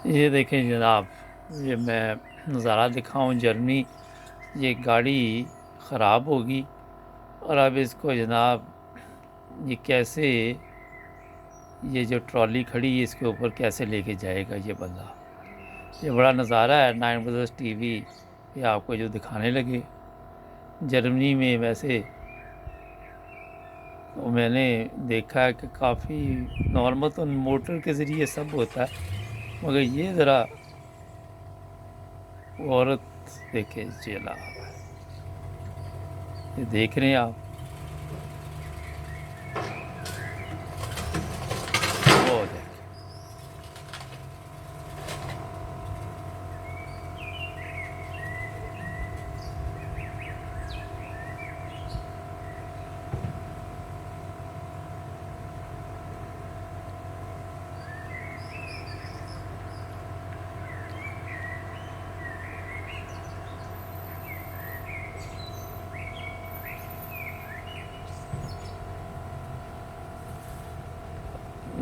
ये देखें जनाब, ये मैं नज़ारा दिखाऊं जर्मनी। ये गाड़ी ख़राब होगी और अब इसको जनाब ये कैसे, ये जो ट्रॉली खड़ी है इसके ऊपर कैसे लेके जाएगा ये बंदा। ये बड़ा नज़ारा है 9 ब्रदर्स टीवी ये आपको जो दिखाने लगे जर्मनी में। वैसे तो मैंने देखा है कि काफ़ी नॉर्मल तो मोटर के ज़रिए सब होता है, मगर ये ज़रा औरत देखे चला, ये देख रहे हैं आप, वो देख।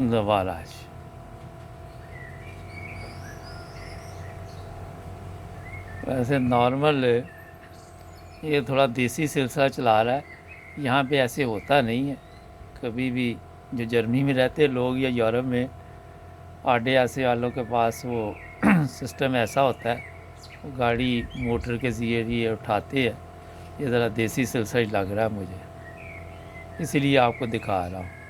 नवाराज वैसे नॉर्मल ये थोड़ा देसी सिलसिला चला रहा है। यहाँ पे ऐसे होता नहीं है कभी भी। जो जर्मनी में रहते लोग या यूरोप में आडे ऐसे वालों के पास वो सिस्टम ऐसा होता है, वो गाड़ी मोटर के ज़रिए उठाते हैं। ये ज़रा देसी सिलसिला लग रहा है मुझे, इसीलिए आपको दिखा रहा हूँ।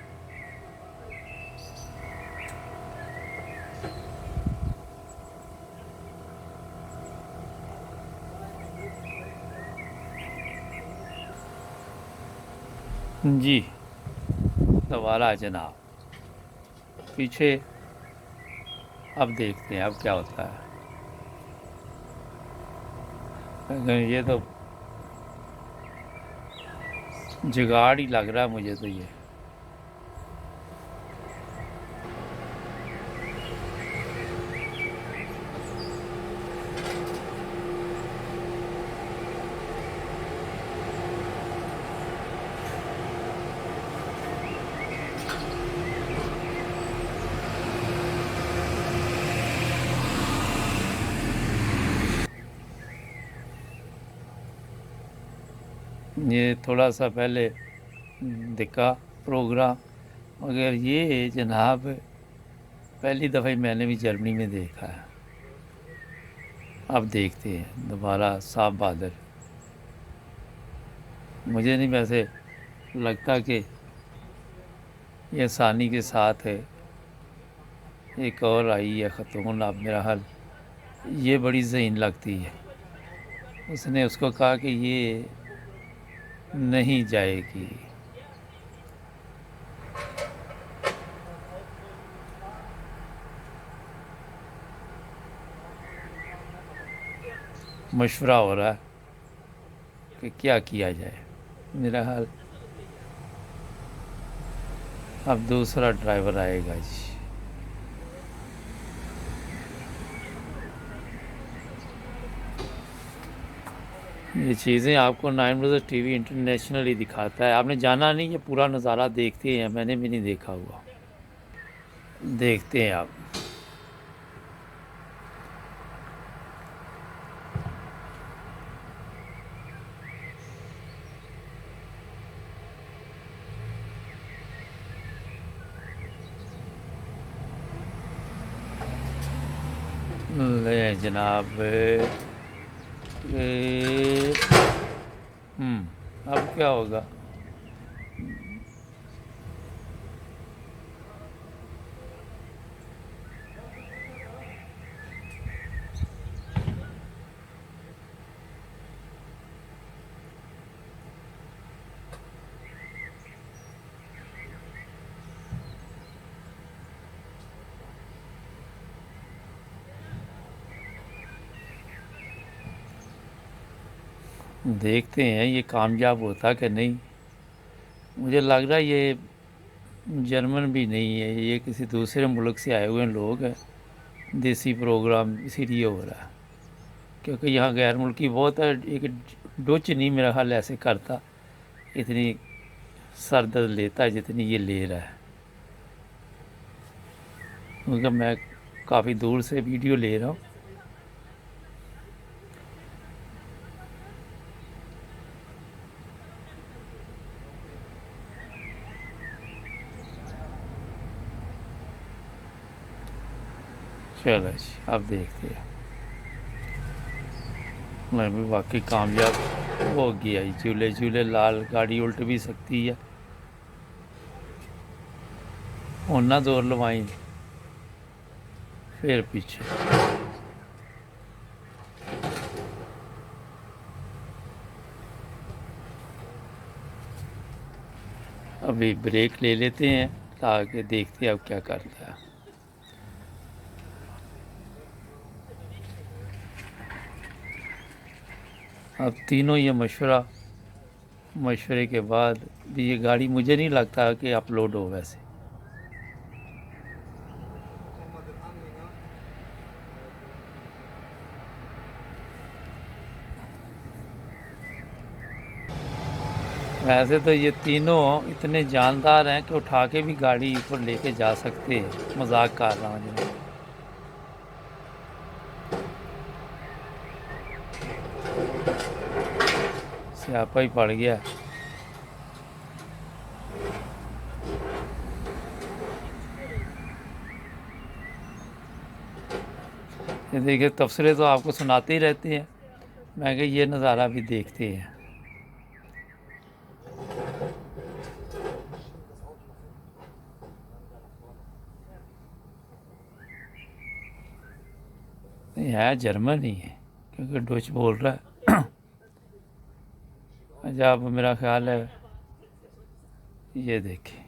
जी दोबारा जनाब पीछे, अब देखते हैं अब क्या होता है। अगर ये तो जुगाड़ ही लग रहा है मुझे तो ये। ये थोड़ा सा पहले दिखा प्रोग्राम, मगर ये जनाब पहली दफ़ा ही मैंने भी जर्मनी में देखा है। अब देखते हैं दोबारा साफ बादल। मुझे नहीं वैसे लगता कि ये आसानी के साथ है। एक और आई है ख़तून, अब मेरा हाल ये बड़ी ज़हीन लगती है। उसने उसको कहा कि ये नहीं जाएगी। मशवरा हो रहा है कि क्या किया जाए। मेरा हाल अब दूसरा ड्राइवर आएगा जी। ये चीज़ें आपको 9 ब्रदर्स टीवी इंटरनेशनल ही दिखाता है। आपने जाना नहीं, ये पूरा नज़ारा देखते हैं, मैंने भी नहीं देखा हुआ। देखते हैं आप। ले जनाब अब क्या होगा। देखते हैं ये कामयाब होता कि नहीं। मुझे लग रहा है ये जर्मन भी नहीं है, ये किसी दूसरे मुल्क से आए हुए लोग हैं। देसी प्रोग्राम इसीलिए हो रहा है क्योंकि यहाँ गैर मुल्की बहुत है। एक डोच नहीं मेरा ख्याल ऐसे करता, इतनी सर दर्द लेता है जितनी ये ले रहा है। क्योंकि मैं काफ़ी दूर से वीडियो ले रहा हूँ। चलो जी, अब देखते हैं। मैं भी वाकई कामयाब हो गया। झूले झूले लाल, गाड़ी उल्ट भी सकती है। ओना जोर लवाई, फिर पीछे। अभी ब्रेक ले लेते हैं ताकि देखते हैं अब क्या करता है। अब तीनों ये मशवरे के बाद भी ये गाड़ी मुझे नहीं लगता कि अपलोड हो। वैसे तो ये तीनों इतने जानदार हैं कि उठा के भी गाड़ी ऊपर लेके जा सकते हैं। मजाक कर रहा हूँ जी। स्यापा ही पड़ गया। ये देखिए, तबसरे तो आपको सुनाते ही रहते हैं। मैं कहा ये नज़ारा भी देखते हैं। नहीं है, जर्मन ही है क्योंकि डच बोल रहा है। अच्छा, अब मेरा ख्याल है ये देखिए,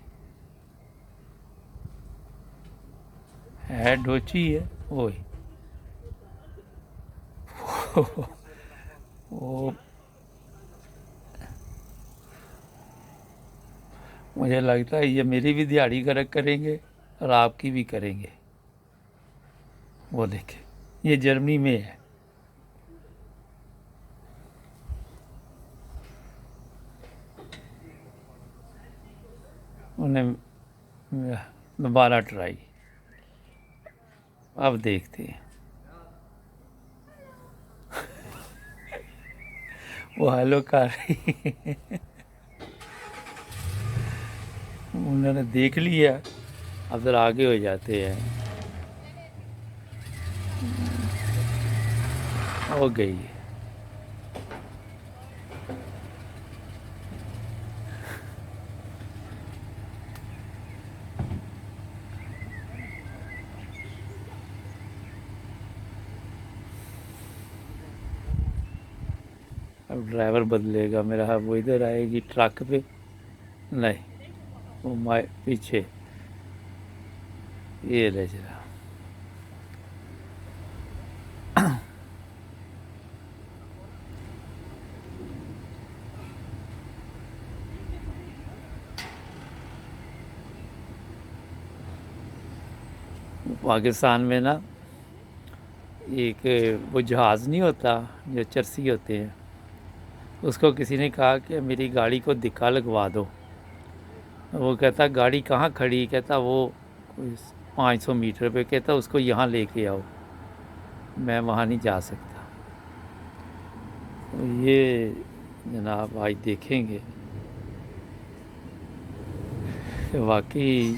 है डच ही है वही। वो मुझे लगता है ये मेरी भी दिहाड़ी गरक करेंगे और आपकी भी करेंगे। वो देखे, ये जर्मनी में है। उन्हें दोबारा ट्राई। अब देखते हैं। वो हेलो कर रही। उन्होंने देख लिया, अब जरा आगे हो जाते हैं। हो गई। अब ड्राइवर बदलेगा मेरा। वो इधर आएगी ट्रक पे, नहीं वो माए पीछे। ये ले जरा। पाकिस्तान में ना एक वो जहाज़ नहीं होता जो चरसी होते हैं, उसको किसी ने कहा कि मेरी गाड़ी को दिक्का लगवा दो। वो कहता गाड़ी कहाँ खड़ी, कहता वो 500 मीटर पे। कहता उसको यहाँ लेके आओ, मैं वहाँ नहीं जा सकता। तो ये जनाब आज देखेंगे कि वाकई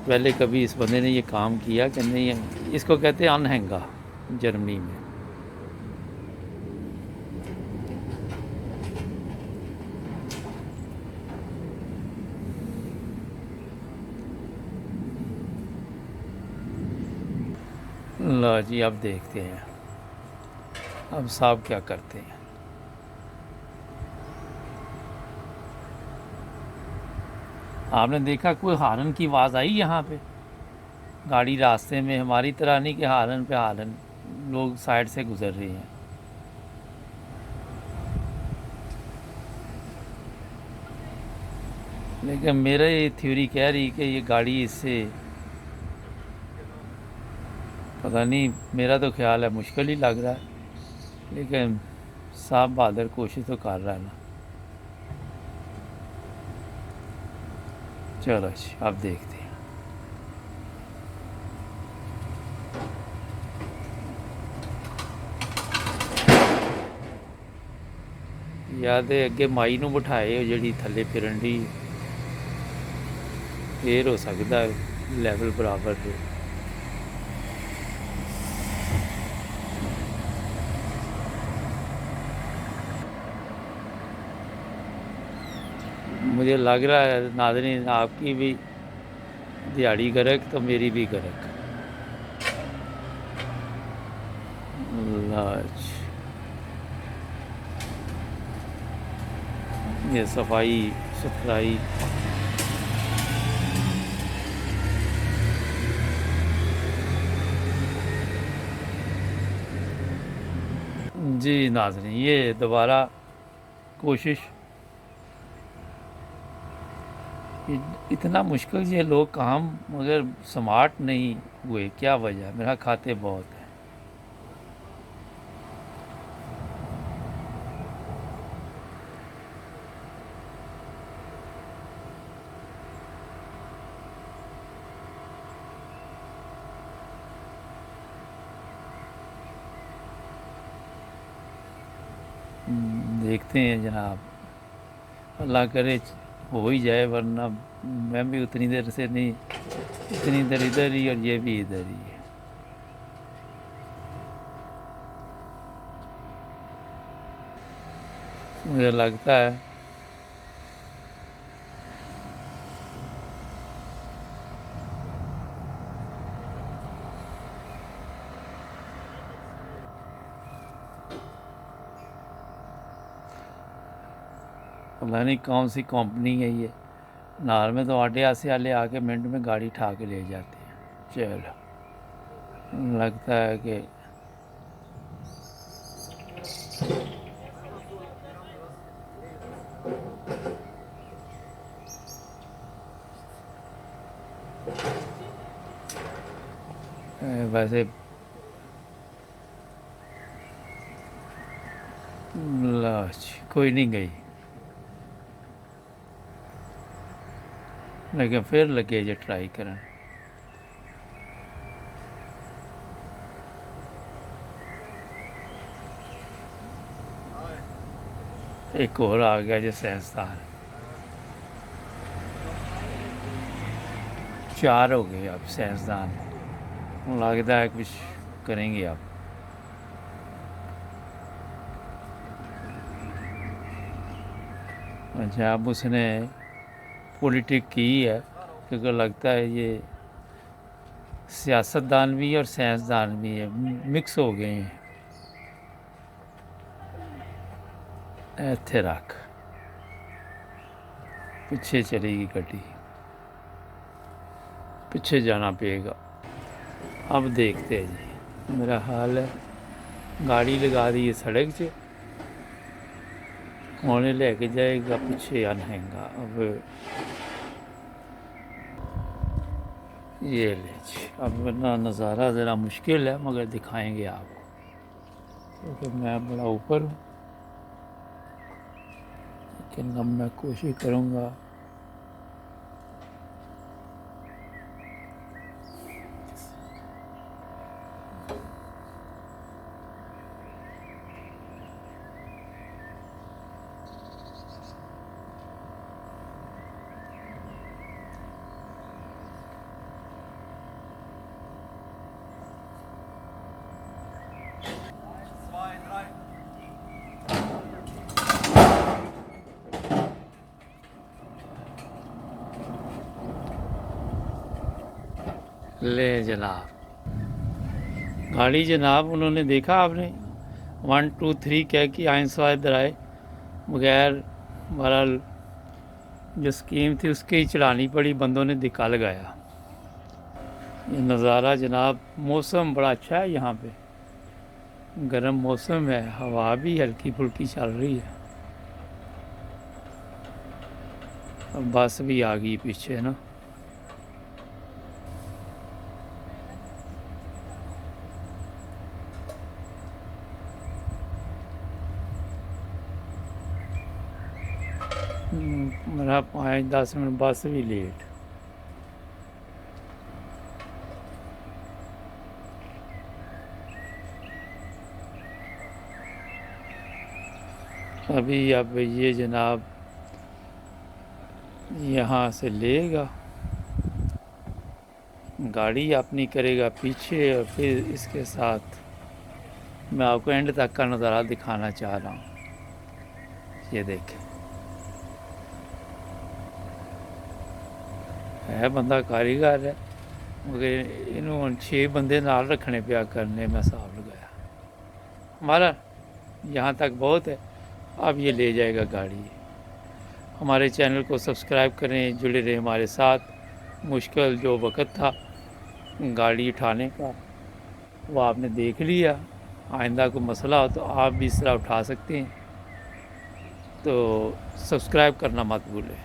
पहले कभी इस बंदे ने ये काम किया कि नहीं। इसको कहते हैं अनहंगा जर्मनी में। लो जी, अब देखते हैं अब साहब क्या करते हैं। आपने देखा कोई हारन की आवाज़ आई यहाँ पे? गाड़ी रास्ते में हमारी तरह नहीं कि हारन पे हारन, लोग साइड से गुजर रहे हैं। लेकिन मेरा ये थ्योरी कह रही कि ये गाड़ी इससे पता नहीं, मेरा तो ख्याल है मुश्किल ही लग रहा है। लेकिन साहब बहादुर कोशिश तो कर रहा है ना। चलो जी, अब देखते हैं। ਜਾਂ ਤੇ ਅੱਗੇ ਮਾਈ ਨੂੰ ਬਿਠਾਏ ਉਹ ਜਿਹੜੀ ਥੱਲੇ ਫਿਰਨ ਦੀ, ਫੇਰ ਹੋ ਸਕਦਾ ਲੈਵਲ ਬਰਾਬਰ ਦੇ। मुझे लग रहा है नाज़रीन आपकी भी दिहाड़ी गर्क तो मेरी भी गर्क। लाज ये सफाई सुथराई जी नाज़रीन, ये दोबारा कोशिश, इतना मुश्किल ये लोग काम मगर स्मार्ट नहीं हुए, क्या वजह? मेरा खाते बहुत है। देखते हैं जनाब, अल्लाह करे हो ही जाए, वरना मैं भी उतनी देर से नहीं, इतनी देर इधर ही और ये भी इधर ही है। मुझे लगता है पता नहीं कौन सी कंपनी है ये, नार में तो आटे आसे वाले आके मिनट में गाड़ी ठा के ले जाते हैं। चलो, लगता है कि वैसे कोई नहीं गई, लेकिन फिर लगे जे ट्राई करन। एक और आ गया जो साइंसदान, 4 हो गए अब साइंसदान, लगता है कुछ करेंगे अब। अच्छा, अब उसने पॉलिटिक की है, क्योंकि लगता है ये सियासतदान भी है और साइंसदान भी है, मिक्स हो गए हैं। इत्थे रख, पीछे चलेगी गड्डी, पीछे जाना पड़ेगा। अब देखते हैं जी, मेरा हाल है गाड़ी लगा दी है सड़क से, होने लेके जाएगा, पीछे आनेगा। अब ये ले जी, अब वरना नज़ारा ज़रा मुश्किल है, मगर दिखाएंगे आपको, क्योंकि मैं बड़ा ऊपर हूँ, लेकिन अब मैं कोशिश करूँगा। ले जनाब गाड़ी, जनाब उन्होंने देखा आपने 1 2 3 कह के आइंसवा इधर आए, बगैर बहरहाल जो स्कीम थी उसकी ही चलानी पड़ी, बंदों ने दिक्का लगाया। ये नज़ारा जनाब, मौसम बड़ा अच्छा है यहाँ पे, गर्म मौसम है, हवा भी हल्की फुल्की चल रही है। अब बस भी आ गई पीछे ना। मेरा 5-10 मिनट बस भी लेट। अभी अब ये जनाब यहाँ से लेगा, गाड़ी अपनी करेगा पीछे, और फिर इसके साथ मैं आपको एंड तक का नज़ारा दिखाना चाह रहा हूँ। ये देखें, है बंदा कारीगर है, मगर इन्होंने 6 बंदे नाल रखने पिया करने, मैं हिसाब लगाया। हमारा यहाँ तक बहुत है, अब ये ले जाएगा गाड़ी। हमारे चैनल को सब्सक्राइब करें, जुड़े रहें हमारे साथ। मुश्किल जो वक्त था गाड़ी उठाने का वो आपने देख लिया। आइंदा को मसला हो तो आप भी इस तरह उठा सकते हैं, तो सब्सक्राइब करना मत भूलें।